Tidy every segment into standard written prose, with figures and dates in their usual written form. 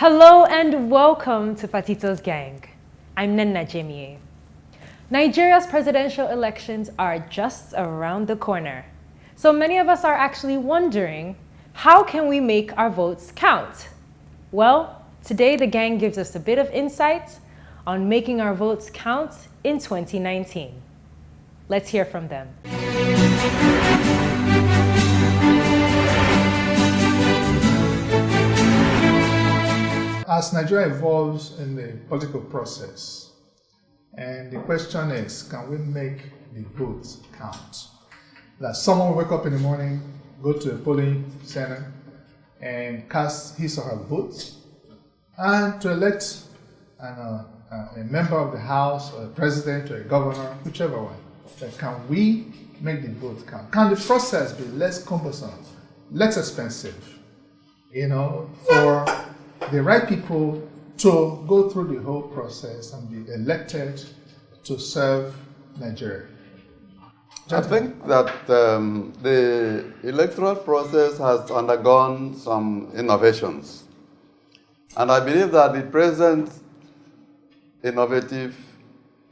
Hello and welcome to Patito's Gang. I'm Nenna Jemie. Nigeria's presidential elections are just around the corner. So many of us are actually wondering, how can we make our votes count? Well, today the gang gives us a bit of insight on making our votes count in 2019. Let's hear from them. As Nigeria evolves in the political process, and the question is, can we make the votes count? That someone will wake up in the morning, go to a polling center, and cast his or her vote, and to elect a member of the House, or a president, or a governor, whichever one. Then can we make the vote count? Can the process be less cumbersome, less expensive, for the right people to go through the whole process and be elected to serve Nigeria? I think that the electoral process has undergone some innovations. And I believe that the present innovative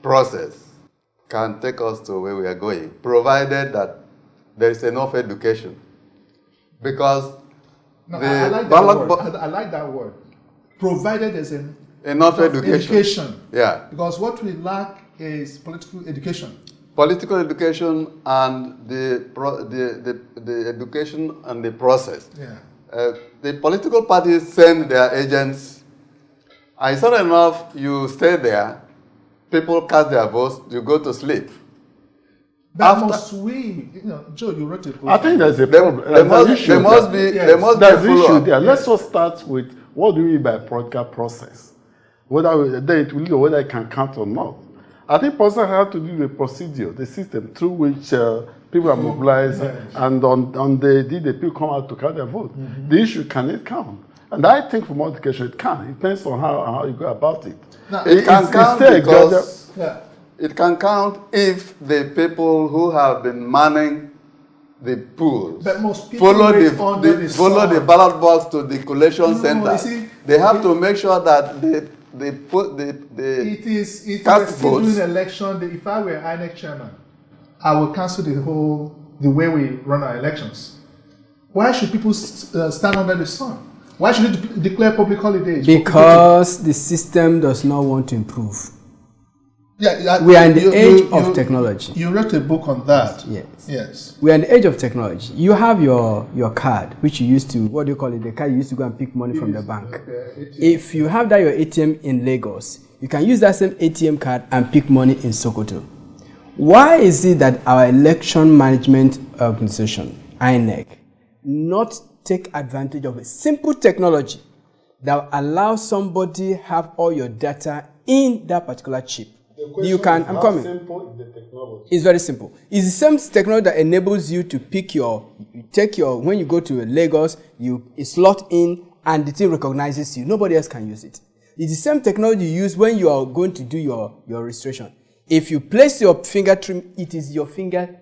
process can take us to where we are going, provided that there is enough education. Because I like that word. Provided there's enough education. Yeah. Because what we lack is political education. Political education and the education and the process. Yeah. The political parties send their agents. And it's not enough you stay there, people cast their votes, you go to sleep. But must we, Joe, you wrote a book. I think there's a problem. There must be there's a issue there. Let's just start with what do we mean by political process? Whether it can count or not. I think process has to do with the procedure, the system through which people are mobilized, and on the day the people come out to cast their vote. Mm-hmm. The issue, can it count? And I think for more education, it can. It depends on how you go about it. Now, it can count because it can count if the people who have been manning the polls follow the ballot box to the collation center. They have to make sure that it is still doing election. If I were INEC chairman, I will cancel the way we run our elections. Why should people stand under the sun? Why should it declare public holidays? Because the system does not want to improve. Yeah, we are in the age of technology. You wrote a book on that. Yes. We are in the age of technology. You have your card, which you used to, what do you call it? The card you used to go and pick money from the bank. Okay, if you have that your ATM in Lagos, you can use that same ATM card and pick money in Sokoto. Why is it that our election management organization, INEC, not take advantage of a simple technology that allows somebody have all your data in that particular chip? You can. I'm coming. Simple is the technology. It's very simple. It's the same technology that enables you to pick when you go to Lagos, you slot in and the thing recognizes you. Nobody else can use it. It's the same technology you use when you are going to do your registration. If you place your finger trim, it is your finger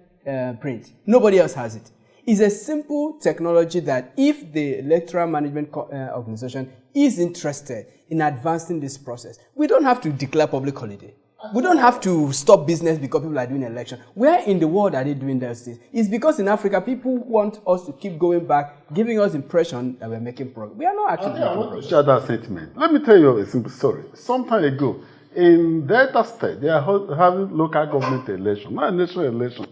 print. Nobody else has it. It's a simple technology that if the electoral management organization is interested in advancing this process, we don't have to declare public holiday. We don't have to stop business because people are doing election. Where in the world are they doing those things? It's because in Africa, people want us to keep going back, giving us impression that we're making progress. We are not actually making progress. I want to share that sentiment. Let me tell you a simple story. Some time ago, in Delta State, they are having local government election, not a national election.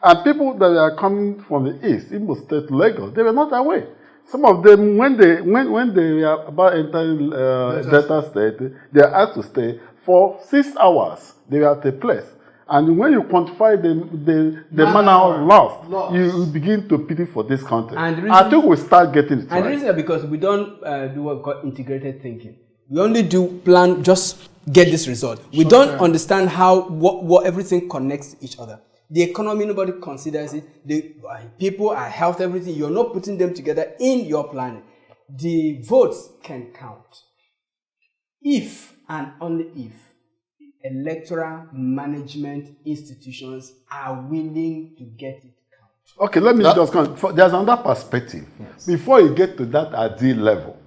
And people that are coming from the east, Imo State, Lagos, they were not away. Some of them, when they are about entering Delta State, they are asked to stay for 6 hours. They were at a place. And when you quantify the manner lost, you begin to pity for this country. I think we start getting it right. And the reason is because we don't do what we call integrated thinking. We only do plan, just get this result. We don't understand how what everything connects to each other. The economy, nobody considers it. The people, our health, everything, you're not putting them together in your planning. The votes can count if and only if electoral management institutions are willing to get it count. Okay, let me just come. There's another perspective. Yes. Before you get to that ideal level,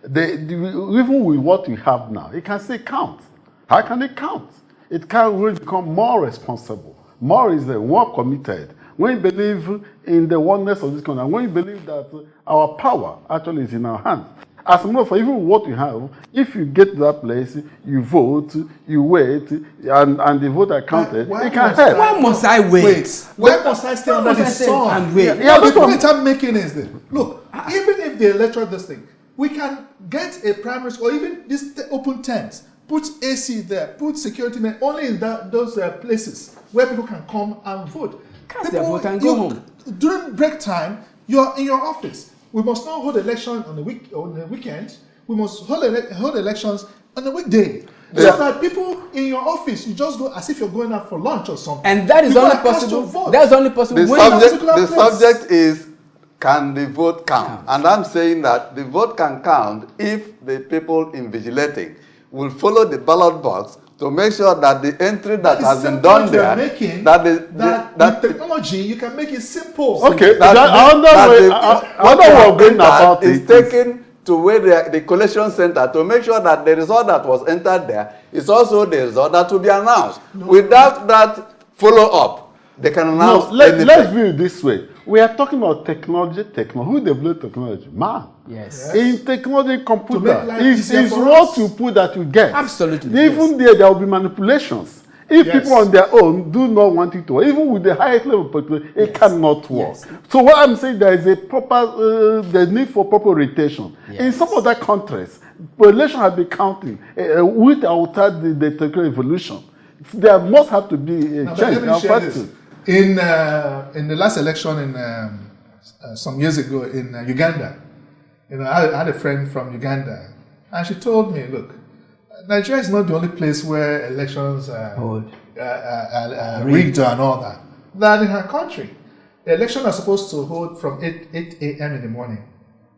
Even with what we have now, it can still count. How can it count? It can really become more responsible, more committed. When you believe in the oneness of this country, and when you believe that our power actually is in our hands. As a matter of fact, even what you have, if you get to that place, you vote, you wait, and the vote are counted, it can help. Why must I wait? Why must I stay under the sun? And wait. Yeah, but the point I'm making is this. Look, even if the electoral this thing, we can get a primary school, or even this open tents, put AC there, put security men only in those places where people can come and vote. Cast their vote and go home. During break time, you're in your office. We must not hold election on the weekend. We must hold elections on the weekday. So that people in your office, you just go as if you're going out for lunch or something. And that is only possible. That's only possible. The subject is, can the vote count? And I'm saying that the vote can count if the people invigilating will follow the ballot box to make sure that the entry that has been done there, that technology, you can make it simple. Okay, another way of going about it is taken to where the collection center to make sure that the result that was entered there is also the result that will be announced. No. Without that follow-up, they can announce anything. Let's view it this way. We are talking about technology. Who developed technology? Man. Yes. In technology, computer, it's what you put that you get. Absolutely. Even there will be manipulations. If people on their own do not want it to work, even with the highest level of population, it cannot work. Yes. So what I'm saying, there is a proper, there's need for proper orientation. Yes. In some other countries, population has been counting with or without the technological evolution. There must have to be a change. In the last election some years ago in Uganda, I had a friend from Uganda, and she told me, look, Nigeria is not the only place where elections are rigged and all that. That in her country, the election are supposed to hold from 8 a.m. in the morning.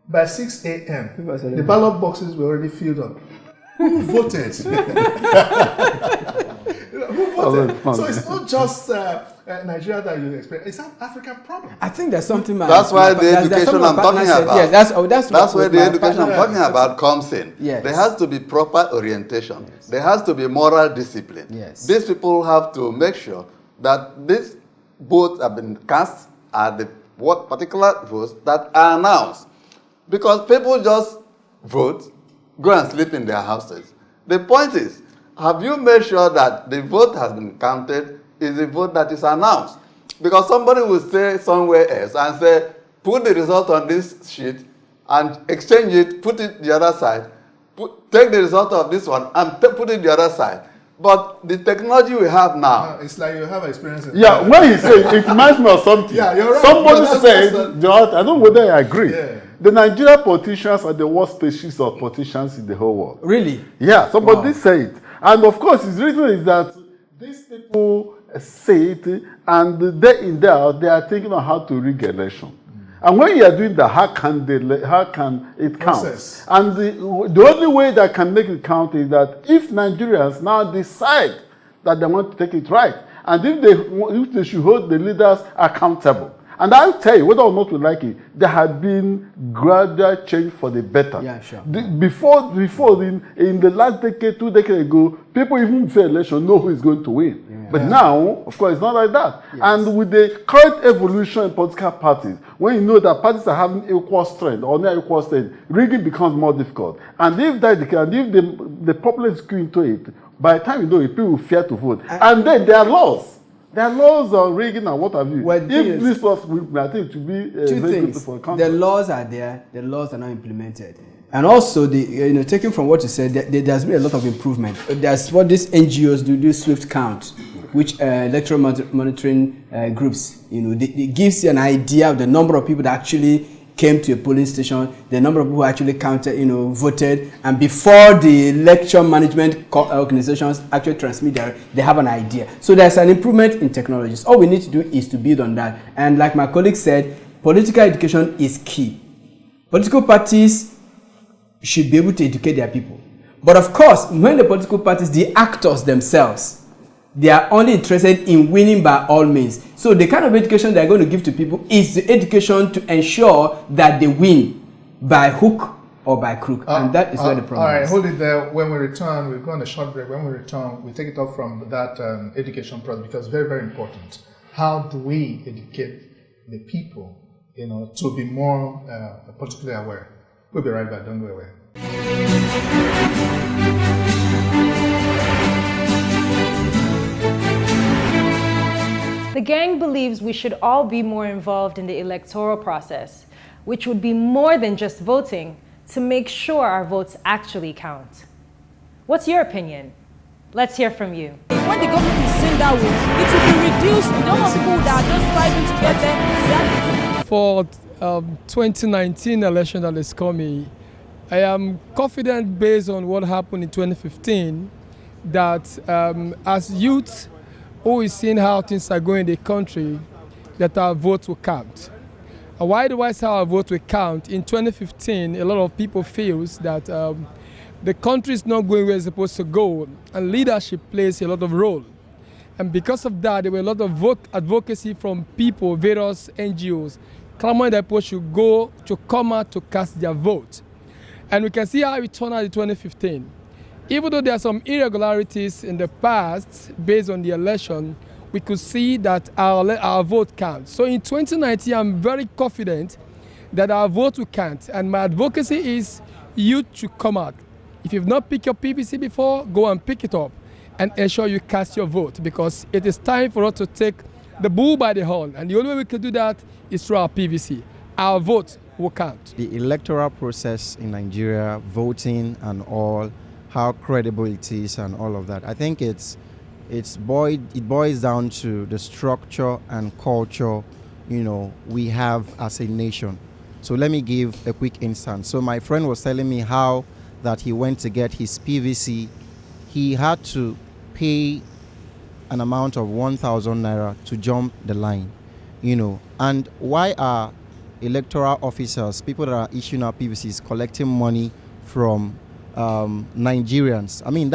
By 6 a.m., the ballot boxes were already filled up. Who voted? Who voted? So it's not just Nigeria that you expect. It's an African problem. I think there's something. That's why the education I'm talking about. Yes, that's where the education I'm talking about comes in. Yes. There has to be proper orientation. Yes. There has to be moral discipline. Yes. These people have to make sure that these votes have been cast at the particular votes that are announced. Because people just vote, go and sleep in their houses. The point is, have you made sure that the vote has been counted is the vote that is announced? Because somebody will say somewhere else and say, put the result on this sheet and exchange it, put it the other side, take the result of this one and put it the other side. But the technology we have now... it's like you have experience in that. When he said, it reminds me of something. Yeah, you're right. Somebody said, I don't know whether I agree. Yeah. The Nigerian politicians are the worst species of politicians in the whole world. Really? Yeah, somebody said it. And of course, his reason is that these people say it, and day in, day out, they are thinking of how to rig election. And when you are doing that, how can it count? And the only way that can make it count is that if Nigerians now decide that they want to take it right, and if they should hold the leaders accountable. And I'll tell you, whether or not we like it, there had been gradual change for the better. Yeah, sure. Before in the last decade, 2 decades ago, people even before election know who is going to win. Yeah. But now, of course, it's not like that. Yes. And with the current evolution in political parties, when you know that parties are having equal strength or not equal strength, rigging becomes more difficult. And if the populace is into it, by the time you know it, people will fear to vote. And then there are laws. There are laws on rigging and what have you. Well, if this laws, I think it should be two things. For the laws are there, the laws are not implemented. And also, taking from what you said, there's been a lot of improvement. There's what these NGOs do Swift count, which electoral monitoring groups, it gives you an idea of the number of people that actually came to a polling station, the number of people who actually counted, voted, and before the election management organizations actually transmit they have an idea. So there's an improvement in technologies. All we need to do is to build on that. And like my colleague said, political education is key. Political parties should be able to educate their people. But of course, when the political parties, the actors themselves, they are only interested in winning by all means. So the kind of education they're going to give to people is the education to ensure that they win by hook or by crook, and that is where the problem all right, is. hold it there. When we return, we'll go on a short break. When we return, we take it up from that education process because very, very important. How do we educate the people, to be more politically aware? We'll be right back. Don't go away. The gang believes we should all be more involved in the electoral process, which would be more than just voting, to make sure our votes actually count. What's your opinion? Let's hear from you. When the government is seen that way, it will be reduced. We don't want people that are just striving to get there. For 2019 election that is coming, I am confident based on what happened in 2015 that as youth who is seeing how things are going in the country, that our vote will count. And why do I say our vote will count? In 2015, a lot of people feels that the country is not going where it's supposed to go, and leadership plays a lot of role. And because of that, there were a lot of advocacy from people, various NGOs, clamoring that people should go to come out to cast their vote. And we can see how it turned out in 2015. Even though there are some irregularities in the past based on the election, we could see that our vote counts. So in 2019, I'm very confident that our vote will count. And my advocacy is you to come out. If you've not picked your PVC before, go and pick it up and ensure you cast your vote, because it is time for us to take the bull by the horn. And the only way we can do that is through our PVC. Our vote will count. The electoral process in Nigeria, voting and all, how credible it is and all of that. I think it boils down to the structure and culture, we have as a nation. So let me give a quick instance. So my friend was telling me how that he went to get his PVC. He had to pay an amount of 1,000 naira to jump the line, And why are electoral officers, people that are issuing our PVCs, collecting money from Nigerians? I mean,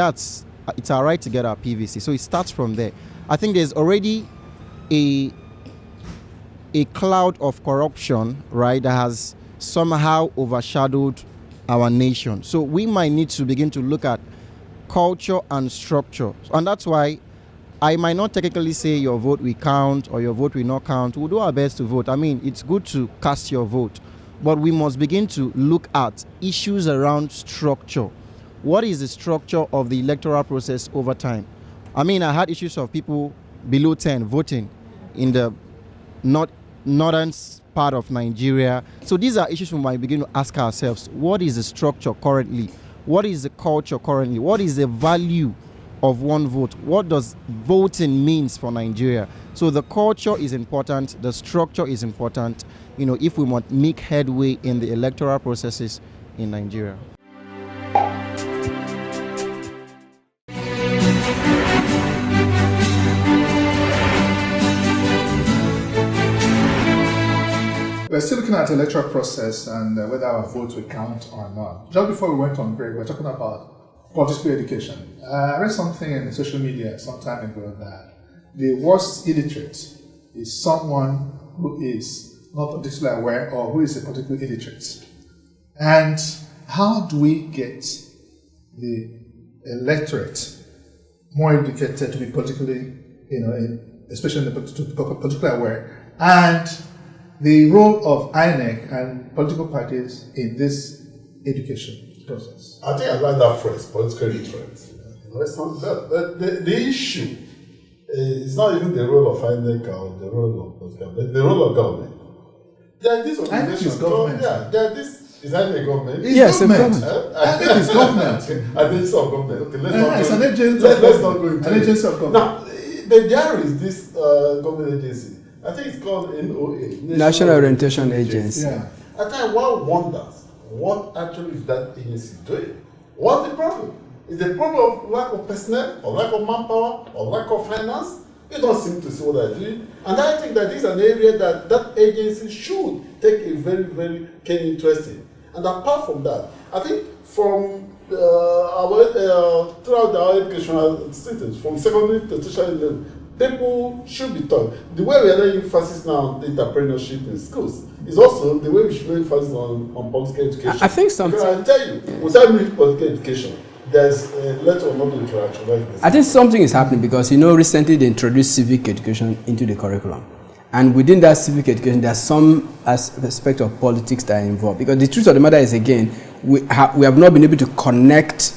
it's our right to get our PVC. So it starts from there. I think there's already a cloud of corruption, right, that has somehow overshadowed our nation. So we might need to begin to look at culture and structure. And that's why I might not technically say your vote will count or your vote will not count. We'll do our best to vote. I mean, it's good to cast your vote, but we must begin to look at issues around structure. What is the structure of the electoral process over time? I mean, I had issues of people below 10 voting in the northern part of Nigeria. So these are issues we might begin to ask ourselves. What is the structure currently? What is the culture currently? What is the value of one vote? What does voting means for Nigeria? So the culture is important, the structure is important, if we want to make headway in the electoral processes in Nigeria. We're still looking at the electoral process and whether our votes will count or not. Just before we went on break, we were talking about political education. I read something in the social media some time ago that the worst illiterate is someone who is not politically aware or who is a political illiterate. And how do we get the electorate more educated to be politically, especially politically aware, and the role of INEC and political parties in this education process? I think I like that phrase, political literate. It's not that. The issue is not even the role of INEC or the role of political, the role of government. There are these organizations. Government. There are this. Is INEC government? Yes, government. government. INEC is government. Agency of government. Okay, It's an agency. Let's not go into an agency of government. Now, there is this government agency. I think it's called NOA. National Orientation Agency. Yeah. I think one wonders what actually is that agency doing? What's the problem? Is the problem of lack of personnel or lack of manpower or lack of finance? You don't seem to see what they're doing. And I think that this is an area that agency should take a very, very keen interest in. And apart from that, I think from throughout our educational systems, from secondary to tertiary level, People should be taught. The way we are doing emphasis now on entrepreneurship in schools is also the way we should do emphasis on political education. I think something. Because I tell you, without really political education, there's little or no interaction. I think something is happening because, recently they introduced civic education into the curriculum. And within that civic education, there's some aspect of politics that are involved. Because the truth of the matter is, again, we have not been able to connect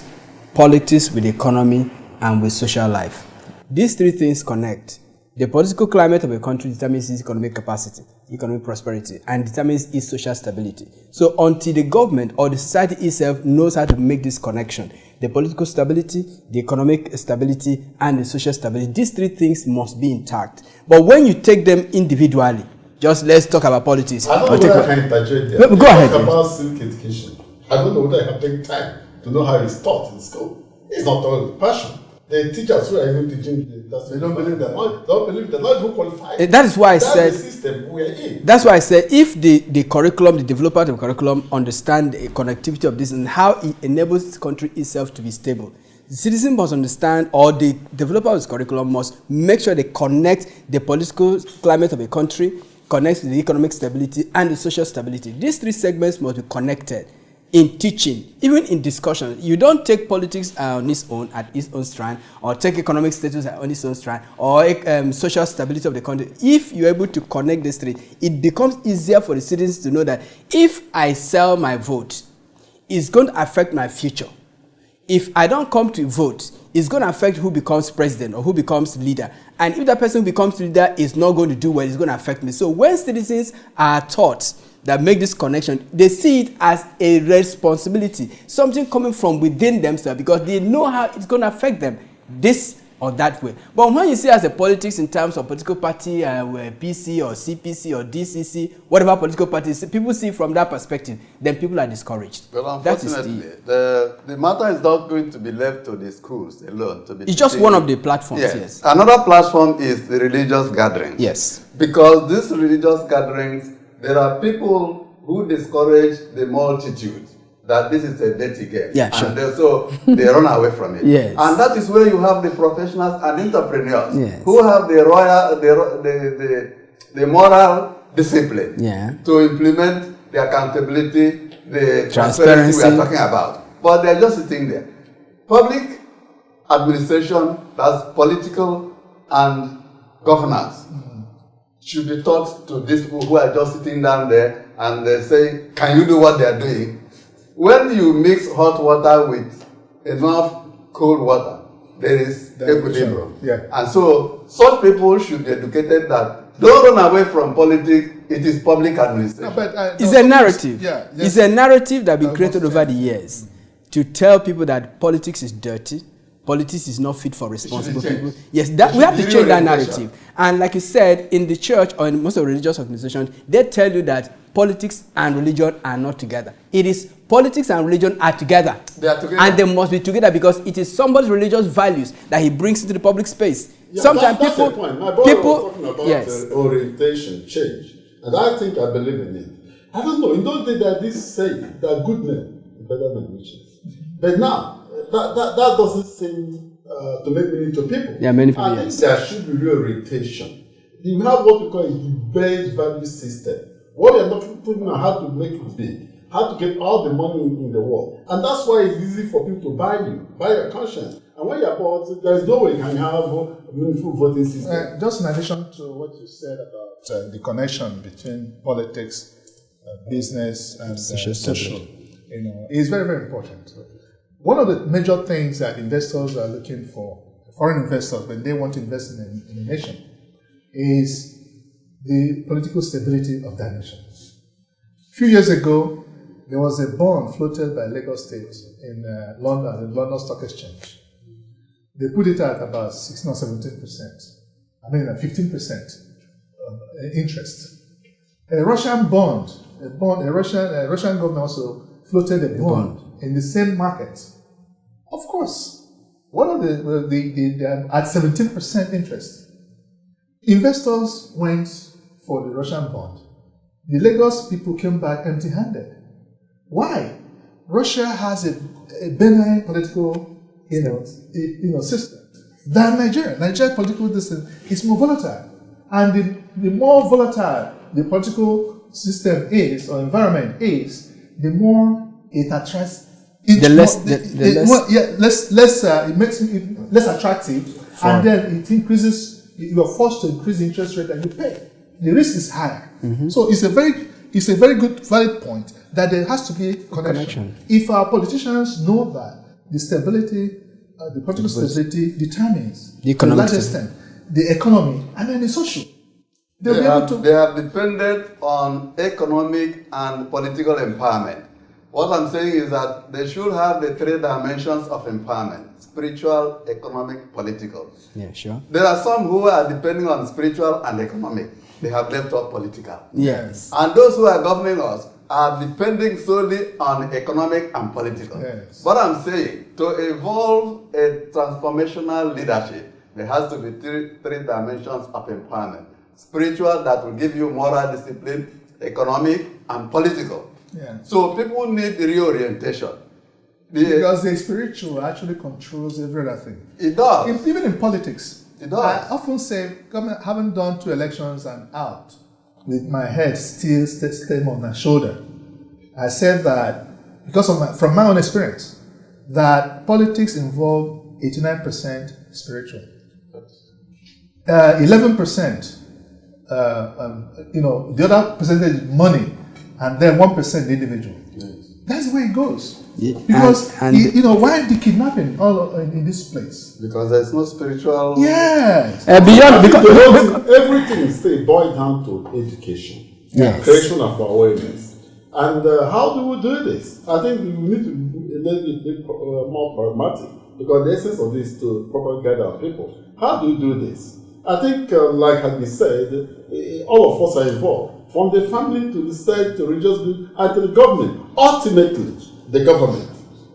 politics with the economy and with social life. These three things connect. The political climate of a country determines its economic capacity, economic prosperity, and determines its social stability. So until the government or the society itself knows how to make this connection, the political stability, the economic stability, and the social stability, these three things must be intact. But when you take them individually, just let's talk about politics. I don't know whether I can interject there. Go ahead. Talk about civic education. I don't know whether I have taken time to know how it's taught in school. It's not taught with passion. The teachers who are even teaching, they don't believe they're not even qualified. That is why I said, the system we're in. That's why I said, if the curriculum, the developer of the curriculum understand the connectivity of this and how it enables the country itself to be stable, the citizen must understand, or the developer of this curriculum must make sure they connect the political climate of a country, connects with the economic stability and the social stability. These three segments must be connected. In teaching, even in discussion, you don't take politics on its own, at its own strand, or take economic status on its own strand, or social stability of the country. If you're able to connect these three, it becomes easier for the citizens to know that if I sell my vote, it's going to affect my future. If I don't come to vote, it's going to affect who becomes president or who becomes leader. And if that person who becomes leader is not going to do well, it's going to affect me. So when citizens are taught that make this connection, they see it as a responsibility, something coming from within themselves, because they know how it's going to affect them this or that way. But when you see as a politics in terms of political party, PC or CPC or DCC, whatever political party, people see from that perspective, then people are discouraged. Well, unfortunately, the matter is not going to be left to the schools alone. It's just one of the platforms, yes. Another platform is the religious gatherings. Yes. Because these religious gatherings, there are people who discourage the multitude that this is a dirty game. Yeah, sure. And so they run away from it. Yes. And that is where you have the professionals and entrepreneurs who have the moral discipline to implement the accountability, the transparency we are talking about. But they are just sitting there. Public administration, that's political and governance, should be taught to these people who are just sitting down there and they say, can you do what they are doing? When you mix hot water with enough cold water, there is equilibrium. Yeah. And so such people should be educated that don't run away from politics, it is public administration. No, it's a narrative. Yes. It's a narrative that has been created over the years to tell people that politics is dirty. Politics is not fit for responsible people. Yes, that we have to change that narrative. And like you said, in the church or in most of the religious organizations, they tell you that politics and religion are not together. It is politics and religion are together. They are together. And they must be together because it is somebody's religious values that he brings into the public space. Yeah, sometimes that's people, the point. My brother was talking about orientation change, and I think I believe in it. I don't know. In those days, that this saying that good men are better than riches, but now that doesn't seem to make many to people. Yeah, many people. I think there should be reorientation. You have what we call a debased value system. What we are not thinking about how to make it big, how to get all the money in the world, and that's why it's easy for people to buy your conscience. And when you're bought, there's no way you can have a meaningful voting system. Just in addition to what you said about the connection between politics, business, and social, is very, very important. One of the major things that investors are looking for, foreign investors, when they want to invest in a nation, is the political stability of that nation. A few years ago, there was a bond floated by Lagos State in London, the London Stock Exchange. They put it at about 16 or 17%. 15% interest. A Russian bond, a Russian government also floated a bond in the same market. Of course, one of the at 17% interest. Investors went for the Russian bond. The Lagos people came back empty-handed. Why? Russia has a benign political system. than Nigeria. Nigeria's political system is more volatile. And the more volatile the political system is, or environment is, the more it attracts. It makes it less attractive, and then it increases. You're forced to increase the interest rate and you pay. The risk is higher. So it's a very good, valid point that there has to be a connection. If our politicians know that the stability, the political stability determines to a large extent the economy and then the social. They have depended on economic and political empowerment. What I'm saying is that they should have the three dimensions of empowerment: spiritual, economic, political. Yeah, sure. There are some who are depending on spiritual and economic. They have left out political. Yes. And those who are governing us are depending solely on economic and political. Yes. What I'm saying, to evolve a transformational leadership, there has to be three dimensions of empowerment: spiritual, that will give you moral discipline; economic; and political. Yeah. So people need reorientation. Because the spiritual actually controls every other thing. It does. Even in politics. It does. I often say, having done 2 elections and out, with my head still staying on my shoulder, I said that, from my own experience, that politics involve 89% spiritual. 11%, the other percentage is money, and then 1% the individual. Yes. That's the way it goes. Yeah. Because, why the kidnapping all in this place? Because there's no spiritual... Yes. Everything still boils down to education. Yes. Creation of awareness. And how do we do this? I think we need to be a little bit more pragmatic, because the essence of this is to properly guide our people. How do we do this? I think, like has been said, all of us are involved, from the family to the state to religious group and to the government. Ultimately, the government.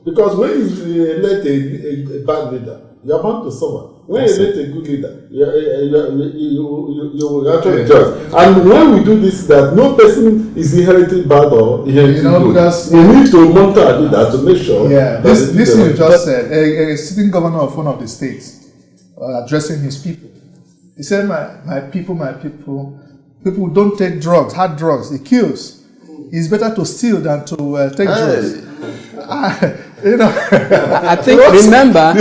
Because when you elect a bad leader, you are bound to suffer. When you elect a good leader, you will actually judge. And when we do this, that no person is inherited bad or inherited good. Because we need to monitor our leaders to make sure. Yeah, this you just said, a sitting governor of one of the states addressing his people. He said, my people, people don't take drugs, hard drugs, it kills. It's better to steal than to take drugs. I think, remember,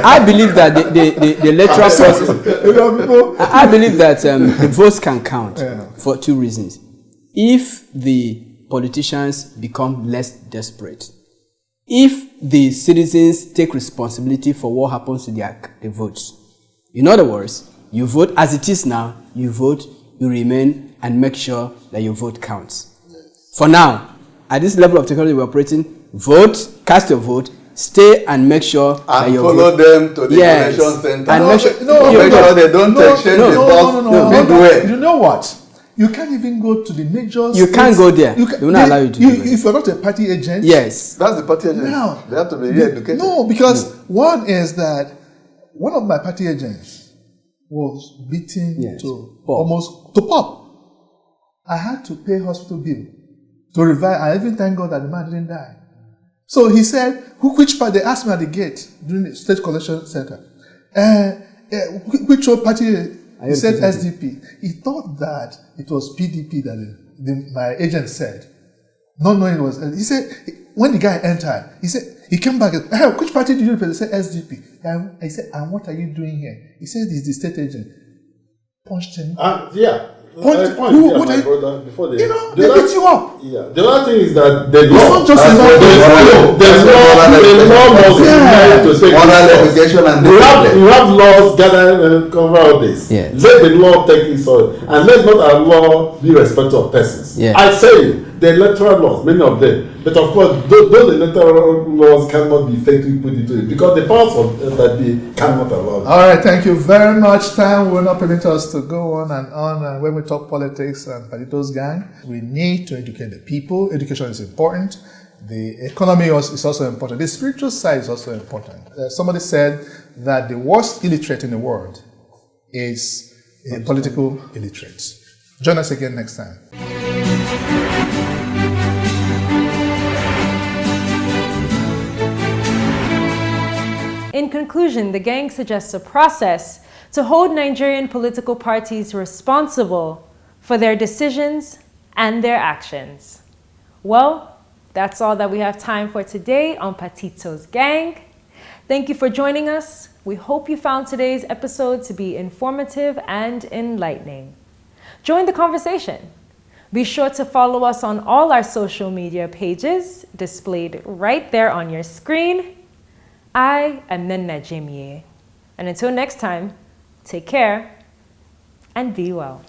I believe that the electoral process, I believe that the votes can count for 2 reasons. If the politicians become less desperate, if the citizens take responsibility for what happens to the votes. In other words, you vote as it is now, you vote, you remain, and make sure that your vote counts. For now, at this level of technology we're operating, vote, cast your vote, stay and make sure that your follow vote, them to the collection center. And make sure, make sure they don't exchange the box. You know what? You can't even go to the major You can't go there. They will not allow you to do it. If you're not a party agent. Yes. That's the party agent. No. They have to be re-educated. No, because one is that one of my party agents was beaten to almost to pop. I had to pay hospital bill to revive. I even thank God that the man didn't die. So he said, which party? They asked me at the gate during the state collection center. Which party? He said SDP. He thought that it was PDP that my agent said. Not knowing it was. He said, when the guy entered, he said, he came back. Hey, which party did you represent? He said SDP. And I said, and what are you doing here? He said, he's the state agent. Punched him. Yeah. What are you, brother, before they beat you up. Yeah. The other thing is that the law. Not just There's law must to take moral education and we have laws gathering cover all this. Yes. Let the law take its own, and let not our law be respected of persons. Yes. I say the electoral laws, many of them, but of course those electoral laws cannot be faithfully put into it because the powers of that they cannot allow it. All right, thank you very much. Time will not permit us to go on. And when we talk politics and Palitos gang, we need to educate the people. Education is important. The economy is also important. The spiritual side is also important. Somebody said that the worst illiterate in the world is a political illiterate. Join us again next time. In conclusion, the gang suggests a process to hold Nigerian political parties responsible for their decisions and their actions. Well, that's all that we have time for today on Patito's Gang. Thank you for joining us. We hope you found today's episode to be informative and enlightening. Join the conversation. Be sure to follow us on all our social media pages displayed right there on your screen. I am Nenna Jemie. And until next time, take care and be well.